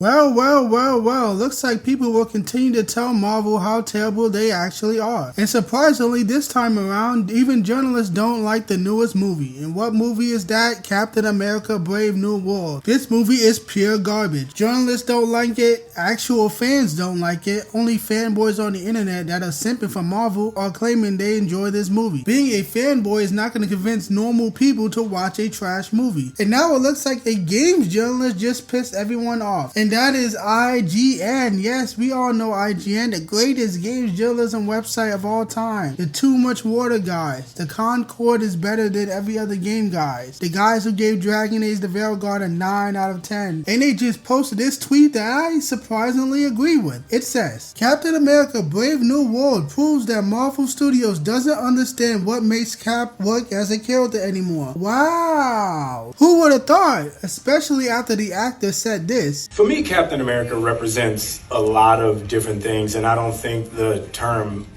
Well, looks like people will continue to tell Marvel how terrible they actually are. And surprisingly, this time around, even journalists don't like the newest movie. And what movie is that? Captain America Brave New World. This movie is pure garbage. Journalists don't like it, actual fans don't like it, only fanboys on the internet that are simping for Marvel are claiming they enjoy this movie. Being a fanboy is not going to convince normal people to watch a trash movie. And now it looks like a games journalist just pissed everyone off. And that is IGN. Yes, we all know IGN, the greatest games journalism website of all time. The Too Much Water guys. The Concord is better than every other game guys. The guys who gave Dragon Age the Veilguard a 9 out of 10. And they just posted this tweet that I surprisingly agree with. It says, Captain America Brave New World proves that Marvel Studios doesn't understand what makes Cap work as a character anymore. Wow. Who would have thought? Especially after the actor said this. For me, Captain America represents a lot of different things, and I don't think the term,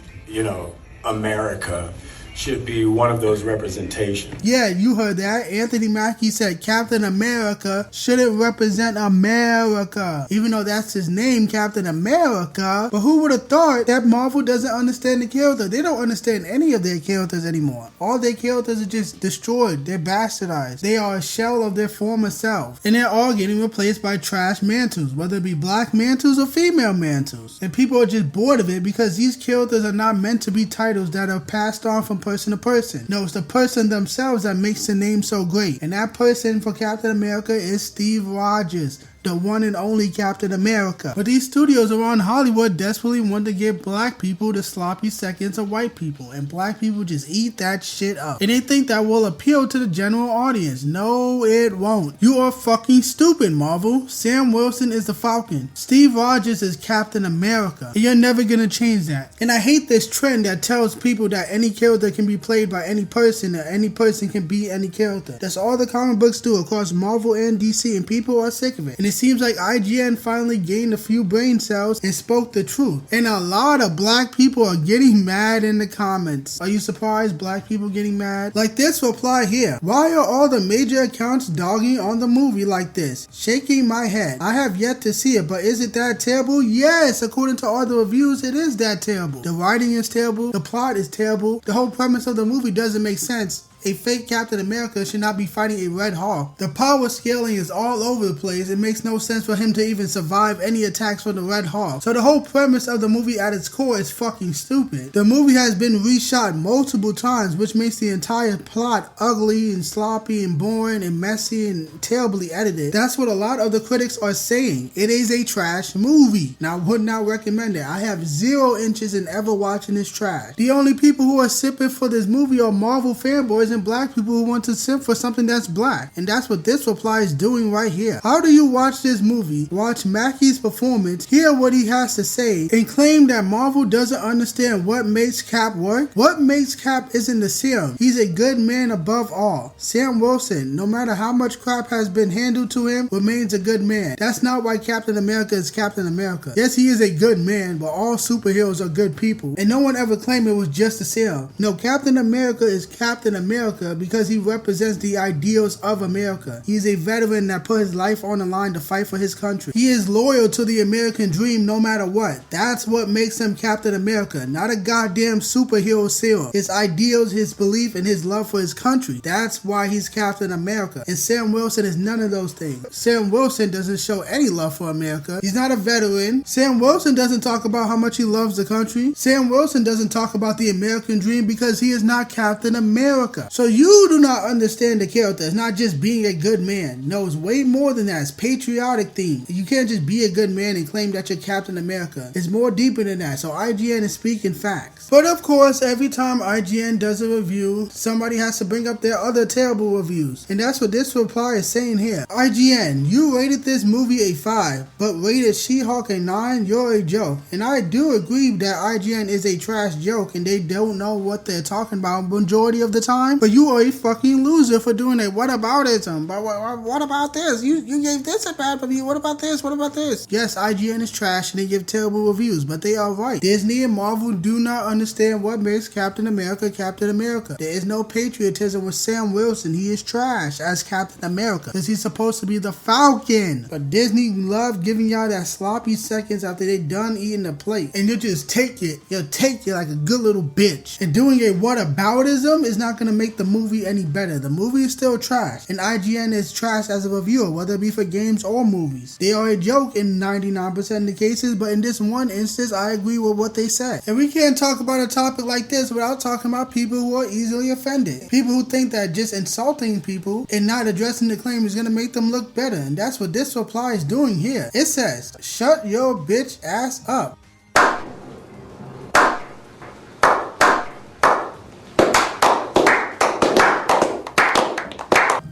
America should be one of those representations. Yeah, you heard that. Anthony Mackie said Captain America shouldn't represent America. Even though that's his name, Captain America. But who would have thought that Marvel doesn't understand the character? They don't understand any of their characters anymore. All their characters are just destroyed. They're bastardized. They are a shell of their former self. And they're all getting replaced by trash mantles, whether it be black mantles or female mantles. And people are just bored of it because these characters are not meant to be titles that are passed on from person to person. No, it's the person themselves that makes the name so great. And that person for Captain America is Steve Rogers, the one and only Captain America. But these studios around Hollywood desperately want to give black people the sloppy seconds of white people, and black people just eat that shit up. And they think that will appeal to the general audience. No, it won't. You are fucking stupid, Marvel. Sam Wilson is the Falcon. Steve Rogers is Captain America. And you're never gonna change that. And I hate this trend that tells people that any character can be played by any person, or any person can be any character. That's all the comic books do across Marvel and DC, and people are sick of it. And it seems like IGN finally gained a few brain cells and spoke the truth. And a lot of black people are getting mad in the comments. Are you surprised black people getting mad? Like this reply here. Why are all the major accounts dogging on the movie like this? Shaking my head. I have yet to see it, but is it that terrible? Yes, according to all the reviews, it is that terrible. The writing is terrible. The plot is terrible. The whole premise of the movie doesn't make sense. A fake Captain America should not be fighting a Red Hawk. The power scaling is all over the place. It makes no sense for him to even survive any attacks from the Red Hawk. So the whole premise of the movie at its core is fucking stupid. The movie has been reshot multiple times, which makes the entire plot ugly and sloppy and boring and messy and terribly edited. That's what a lot of the critics are saying. It is a trash movie. Now, I would not recommend it. I have 0 interest in ever watching this trash. The only people who are sipping for this movie are Marvel fanboys and black people who want to simp for something that's black. And that's what this reply is doing right here. How do you watch this movie, watch Mackie's performance, hear what he has to say, and claim that Marvel doesn't understand what makes Cap work? What makes Cap isn't the serum. He's a good man above all. Sam Wilson, no matter how much crap has been handled to him, remains a good man. That's not why Captain America is Captain America. Yes, he is a good man, but all superheroes are good people. And no one ever claimed it was just a serum. No, Captain America is Captain America because he represents the ideals of America. He is a veteran that put his life on the line to fight for his country. He is loyal to the American dream no matter what. That's what makes him Captain America, not a goddamn superhero serum. His ideals, his belief, and his love for his country. That's why he's Captain America. And Sam Wilson is none of those things. Sam Wilson doesn't show any love for America. He's not a veteran. Sam Wilson doesn't talk about how much he loves the country. Sam Wilson doesn't talk about the American dream because he is not Captain America. So you do not understand the character. It's not just being a good man. No, it's way more than that. It's patriotic theme. You can't just be a good man and claim that you're Captain America. It's more deeper than that. So IGN is speaking facts. But of course, every time IGN does a review, somebody has to bring up their other terrible reviews. And that's what this reply is saying here. IGN, you rated this movie a 5, but rated She-Hulk a 9, you're a joke. And I do agree that IGN is a trash joke and they don't know what they're talking about majority of the time. but you are a fucking loser for doing a whataboutism. But what about this? You gave this a bad review. What about this? What about this? Yes, IGN is trash and they give terrible reviews, but they are right. Disney and Marvel do not understand what makes Captain America Captain America. There is no patriotism with Sam Wilson. He is trash as Captain America because he's supposed to be the Falcon. But Disney love giving y'all that sloppy seconds after they done eating the plate, and you just take it. You'll take it like a good little bitch. And doing a whataboutism is not gonna make the movie any better. The movie is still trash, and IGN is trash as a reviewer, whether it be for games or movies. They are a joke in 99% of the cases, but in this one instance, I agree with what they said. And we can't talk about a topic like this without talking about people who are easily offended. People who think that just insulting people and not addressing the claim is gonna make them look better, and that's what this reply is doing here. It says, "Shut your bitch ass up."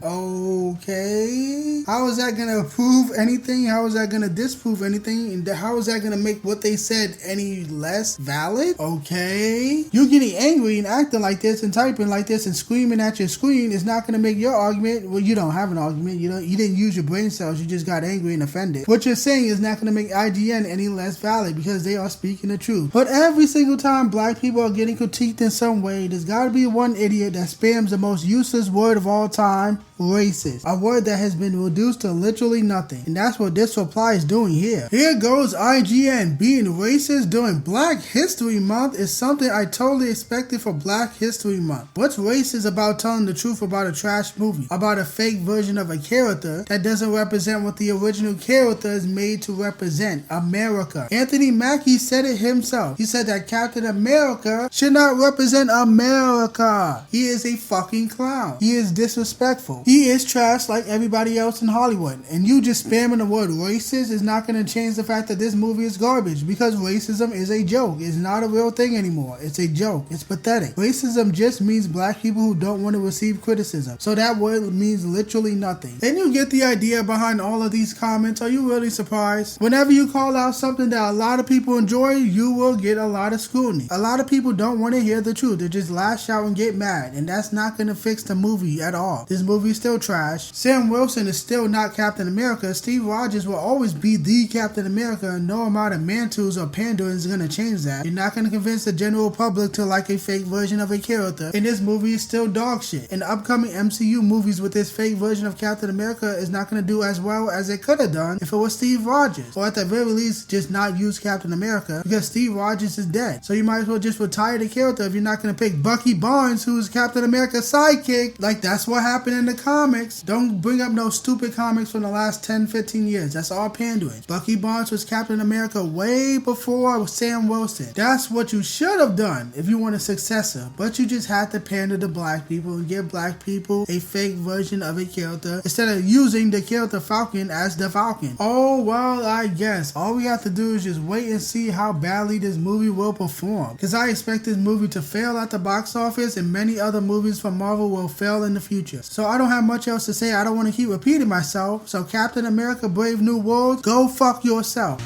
Okay. How is that gonna prove anything? How is that gonna disprove anything? And how is that gonna make what they said any less valid? Okay. You getting angry and acting like this and typing like this and screaming at your screen is not gonna make your argument. Well, you don't have an argument. You didn't use your brain cells. You just got angry and offended. What you're saying is not gonna make IGN any less valid because they are speaking the truth. But every single time black people are getting critiqued in some way, there's gotta be one idiot that spams the most useless word of all time, racist. A word that has been reduced to literally nothing. And that's what this reply is doing here. Here goes IGN. Being racist during Black History Month is something I totally expected for Black History Month. What's racist about telling the truth about a trash movie? About a fake version of a character that doesn't represent what the original character is made to represent, America. Anthony Mackie said it himself. He said that Captain America should not represent America. He is a fucking clown. He is disrespectful. He is trash like everybody else in Hollywood. And you just spamming the word racist is not going to change the fact that this movie is garbage, because racism is a joke. It's not a real thing anymore. It's a joke. It's pathetic. Racism just means black people who don't want to receive criticism. So that word means literally nothing. Then you get the idea behind all of these comments. Are you really surprised? Whenever you call out something that a lot of people enjoy, you will get a lot of scrutiny. A lot of people don't want to hear the truth. They just lash out and get mad. And that's not going to fix the movie at all. This movie is still trash. Sam Wilson is still not Captain America. Steve Rogers will always be the Captain America, and no amount of mantles or pandering is going to change that. You're not going to convince the general public to like a fake version of a character, and this movie is still dog shit. And the upcoming MCU movies with this fake version of Captain America is not going to do as well as it could have done if it was Steve Rogers, or at the very least just not use Captain America, because Steve Rogers is dead. So you might as well just retire the character if you're not going to pick Bucky Barnes, who's Captain America's sidekick. Like, that's what happened in the comics. Don't bring up no stupid comics from the last 10-15 years. That's all pandering. Bucky Barnes was Captain America way before Sam Wilson. That's what you should have done if you want a successor, but you just had to pander to black people and give black people a fake version of a character instead of using the character Falcon as the Falcon. Oh, well, I guess all we have to do is just wait and see how badly this movie will perform, because I expect this movie to fail at the box office, and many other movies from Marvel will fail in the future. So I don't have much else to say. I don't want to keep repeating myself. So Captain America Brave New World, go fuck yourself.